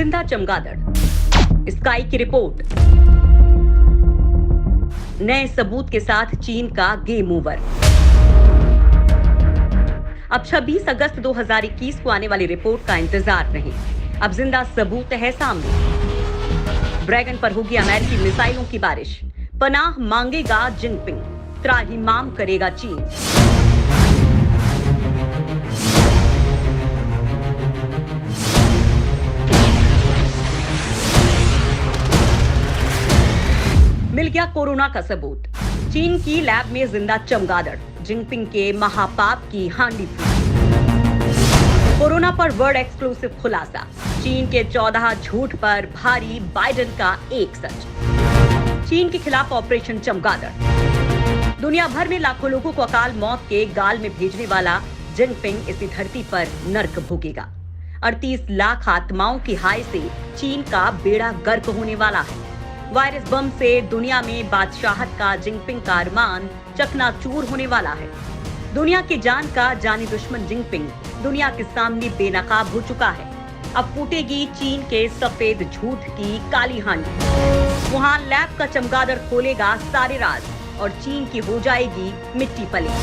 जिंदा चमगादड़, स्काई की रिपोर्ट, नए सबूत के साथ चीन का गेम ओवर। अब 26 अगस्त 2021 को आने वाली रिपोर्ट का इंतजार नहीं, अब जिंदा सबूत है सामने। ड्रैगन पर होगी अमेरिकी मिसाइलों की बारिश, पनाह मांगेगा जिनपिंग, त्राहिमाम करेगा चीन। मिल गया कोरोना का सबूत, चीन की लैब में जिंदा चमगादड़, जिनपिंग के महापाप की हांडी फूटी। कोरोना पर वर्ल्ड एक्सक्लूसिव खुलासा, चीन के 14 झूठ पर भारी बाइडेन का एक सच। चीन के खिलाफ ऑपरेशन चमगादड़, दुनिया भर में लाखों लोगों को अकाल मौत के गाल में भेजने वाला जिनपिंग इसी धरती पर नर्क भोगेगा। 38 लाख आत्माओं की हाय से चीन का बेड़ा गर्क होने वाला है। वायरस बम से दुनिया में बादशाहत का जिनपिंग का अरमान चकनाचूर होने वाला है। दुनिया की जान का जानी दुश्मन जिनपिंग दुनिया के सामने बेनकाब हो चुका है। अब फूटेगी चीन के सफेद झूठ की काली हांडी। वुहान लैब का चमगादड़ खोलेगा सारे राज और चीन की हो जाएगी मिट्टी पली।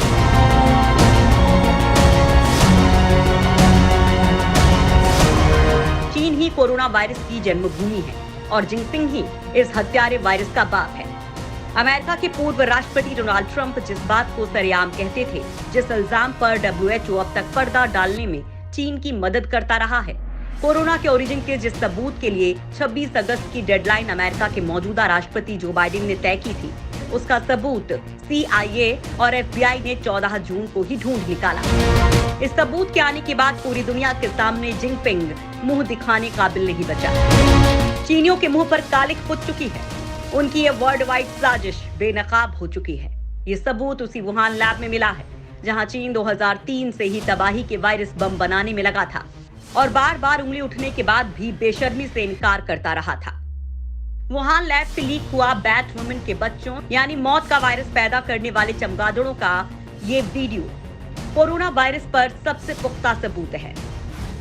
चीन ही कोरोना वायरस की जन्मभूमि है और जिनपिंग ही इस हत्यारे वायरस का बाप है। अमेरिका के पूर्व राष्ट्रपति डोनाल्ड ट्रंप जिस बात को सरेआम कहते थे, जिस इल्जाम पर WHO अब तक पर्दा डालने में चीन की मदद करता रहा है, कोरोना के ओरिजिन के जिस सबूत के लिए 26 अगस्त की डेडलाइन अमेरिका के मौजूदा राष्ट्रपति जो बाइडेन ने तय की थी, उसका सबूत CIA और FBI ने 14 जून को ही ढूंढ निकाला। इस सबूत के आने के बाद पूरी दुनिया के सामने जिनपिंग मुंह दिखाने काबिल नहीं बचा। चीनियों के मुंह पर कालिक पुत चुकी है, उनकी ये वर्ल्ड वाइड साजिश बेनकाब हो चुकी है। ये सबूत उसी वुहान लैब में मिला है जहां चीन 2003 से ही तबाही के वायरस बम बनाने में लगा था और बार बार उंगली उठने के बाद भी बेशर्मी से इनकार करता रहा था। वुहान लैब से लीक हुआ बैट वुमेन के बच्चों यानी मौत का वायरस पैदा करने वाले चमगादड़ों का ये वीडियो कोरोना वायरस पर सबसे पुख्ता सबूत है।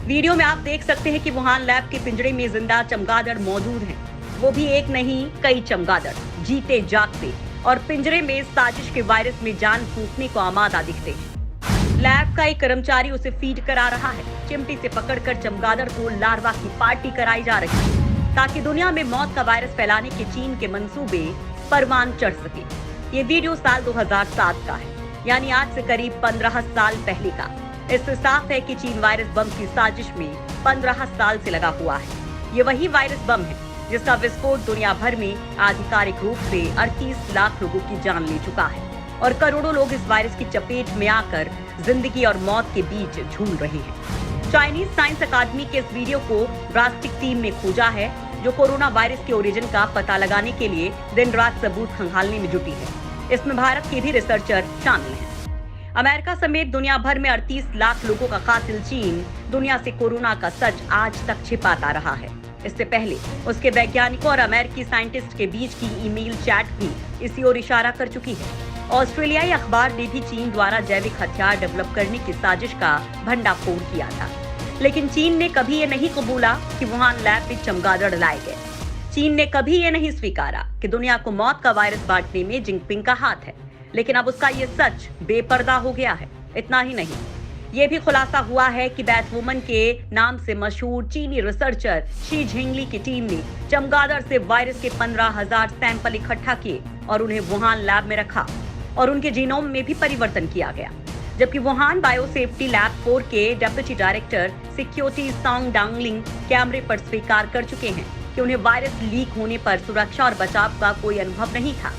वीडियो में आप देख सकते हैं कि वुहान लैब के पिंजरे में जिंदा चमगादड़ मौजूद हैं। वो भी एक नहीं कई चमगादड़ जीते जागते और पिंजरे में साजिश के वायरस में जान फूंकने को आमादा दिखते हैं। लैब का एक कर्मचारी उसे फीड करा रहा है। चिमटी से पकड़कर चमगादड़ को लार्वा की पार्टी कराई जा रही है ताकि दुनिया में मौत का वायरस फैलाने के चीन के मंसूबे परवान चढ़ सके। ये वीडियो साल 2007 का है, यानी आज से करीब 15 साल पहले का। इससे साफ है कि चीन वायरस बम की साजिश में 15 साल से लगा हुआ है। ये वही वायरस बम है जिसका विस्फोट दुनिया भर में आधिकारिक रूप से 38 लाख लोगों की जान ले चुका है और करोड़ों लोग इस वायरस की चपेट में आकर जिंदगी और मौत के बीच झूल रहे हैं। चाइनीज साइंस अकादमी के इस वीडियो को ड्रास्टिक टीम ने खोजा है जो कोरोना वायरस के ओरिजिन का पता लगाने के लिए दिन रात सबूत खंगालने में जुटी है। इसमें भारत के भी रिसर्चर शामिल हैं। अमेरिका समेत दुनिया भर में 38 लाख लोगों का कातिल चीन दुनिया से कोरोना का सच आज तक छिपाता रहा है। इससे पहले उसके वैज्ञानिकों और अमेरिकी साइंटिस्ट के बीच की ईमेल चैट भी इसी ओर इशारा कर चुकी है। ऑस्ट्रेलियाई अखबार ने भी चीन द्वारा जैविक हथियार डेवलप करने की साजिश का भंडाफोड़ किया था, लेकिन चीन ने कभी ये नहीं कबूला कि वुहान लैब में चमगादड़ लाए गए। चीन ने कभी ये नहीं स्वीकारा कि दुनिया को मौत का वायरस बांटने में जिनपिंग का हाथ है, लेकिन अब उसका ये सच बेपर्दा हो गया है। इतना ही नहीं, ये भी खुलासा हुआ है कि बैटवुमन के नाम से मशहूर चीनी रिसर्चर शी झिंगली की टीम ने चमगादड़ से वायरस के 15,000 सैंपल इकट्ठा किए और उन्हें वुहान लैब में रखा और उनके जीनोम में भी परिवर्तन किया गया। जबकि वुहान बायोसेफ्टी लैब 4 के डेप्यूटी डायरेक्टर सिक्योटी सोंग डांगलिंग कैमरे पर स्वीकार कर चुके हैं कि उन्हें वायरस लीक होने पर सुरक्षा और बचाव का कोई अनुभव नहीं था।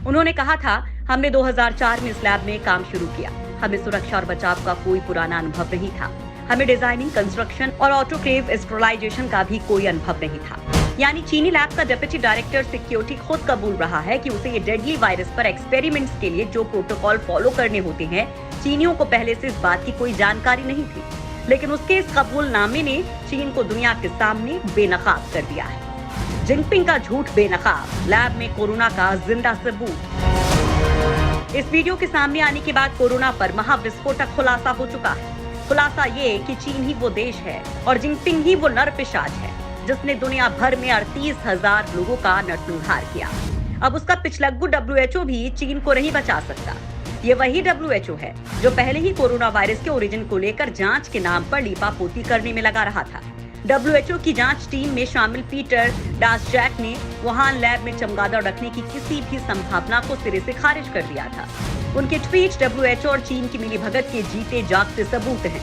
उन्होंने कहा था, हमने 2004 में इस लैब में काम शुरू किया। हमें सुरक्षा और बचाव का कोई पुराना अनुभव नहीं था। हमें डिजाइनिंग, कंस्ट्रक्शन और ऑटोक्लेव स्टेरिलाइजेशन का भी कोई अनुभव नहीं था। यानी चीनी लैब का डेप्यूटी डायरेक्टर सिक्योरिटी खुद कबूल रहा है कि उसे ये डेडली वायरस पर एक्सपेरिमेंट्स के लिए जो प्रोटोकॉल फॉलो करने होते हैं, चीनियों को पहले से इस बात की कोई जानकारी नहीं थी। लेकिन उसके इस कबूलनामे ने चीन को दुनिया के सामने बेनकाब कर दिया है। जिनपिंग का झूठ बेनकाब, लैब में कोरोना का जिंदा सबूत। इस वीडियो के सामने आने के बाद कोरोना पर महाविस्फोटक खुलासा हो चुका है। खुलासा ये कि चीन ही वो देश है और जिनपिंग ही वो नरपिशाच है जिसने दुनिया भर में 38,000 लोगों का नरसंहार किया। अब उसका पिछलग्गू WHO भी चीन को नहीं बचा सकता। ये वही WHO है जो पहले ही कोरोना वायरस के ओरिजिन को लेकर जांच के नाम पर लीपापोती करने में लगा रहा था। WHO की जांच टीम में शामिल पीटर डासजैक ने वुहान लैब में चमगादड़ रखने की किसी भी संभावना को सिरे से खारिज कर दिया था। उनके ट्वीट WHO और चीन की मिलीभगत के जीते जागते सबूत हैं।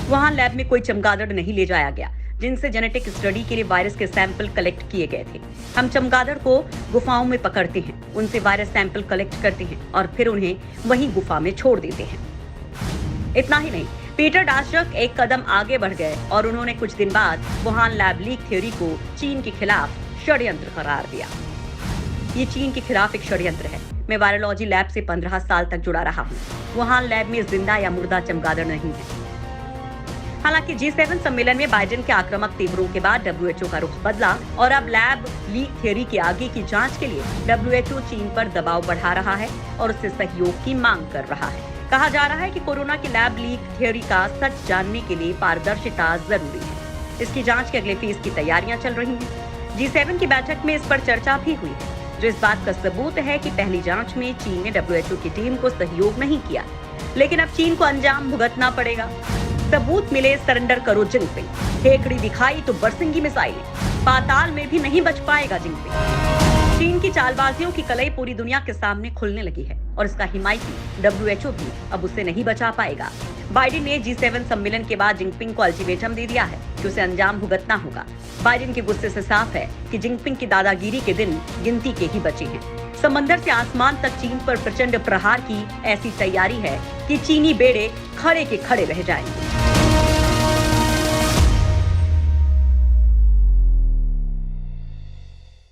वुहान लैब में कोई चमगादड़ नहीं ले जाया गया जिनसे जेनेटिक स्टडी के लिए वायरस के सैंपल कलेक्ट किए गए थे। हम चमगादड़ को गुफाओं में पकड़ते हैं, उनसे वायरस सैंपल कलेक्ट करते हैं और फिर उन्हें वहीं गुफा में छोड़ देते हैं। इतना ही नहीं, पीटर डासजैक एक कदम आगे बढ़ गए और उन्होंने कुछ दिन बाद वुहान लैब लीक थ्योरी को चीन के खिलाफ षड्यंत्र करार दिया। ये चीन के खिलाफ एक षड्यंत्र है। मैं वायरोलॉजी लैब से 15 साल तक जुड़ा रहा हूँ। वुहान लैब में जिंदा या मुर्दा चमगादड़ नहीं है। हालांकि G7 सम्मेलन में बाइडेन के आक्रामक तीव्रों के बाद WHO का रुख बदला और अब लैब लीक थ्योरी के आगे की जांच के लिए WHO चीन पर दबाव बढ़ा रहा है और उससे सहयोग की मांग कर रहा है। कहा जा रहा है कि कोरोना की लैब लीक थ्योरी का सच जानने के लिए पारदर्शिता जरूरी है। इसकी जांच के अगले फेज की तैयारियां चल रही हैं। G7 की बैठक में इस पर चर्चा भी हुई है, जो इस बात का सबूत है कि पहली जांच में चीन ने WHO की टीम को सहयोग नहीं किया, लेकिन अब चीन को अंजाम भुगतना पड़ेगा। सबूत मिले सरेंडर करो जिनपिंग। खेकड़ी दिखाई तो बरसेंगी मिसाइलें, पाताल में भी नहीं बच पाएगा जिनपिंग। चीन की चालबाजियों की कलई पूरी दुनिया के सामने खुलने लगी है और इसका हिमायती WHO भी अब उसे नहीं बचा पाएगा। बाइडेन ने G7 सम्मेलन के बाद जिनपिंग को अल्टीमेटम दे दिया है कि उसे अंजाम भुगतना होगा। बाइडेन के गुस्से से साफ है कि जिनपिंग की दादागिरी के दिन गिनती के ही बचे हैं। समंदर से आसमान तक चीन पर प्रचंड प्रहार की ऐसी तैयारी है कि चीनी बेड़े खड़े के खड़े रह जाएंगे।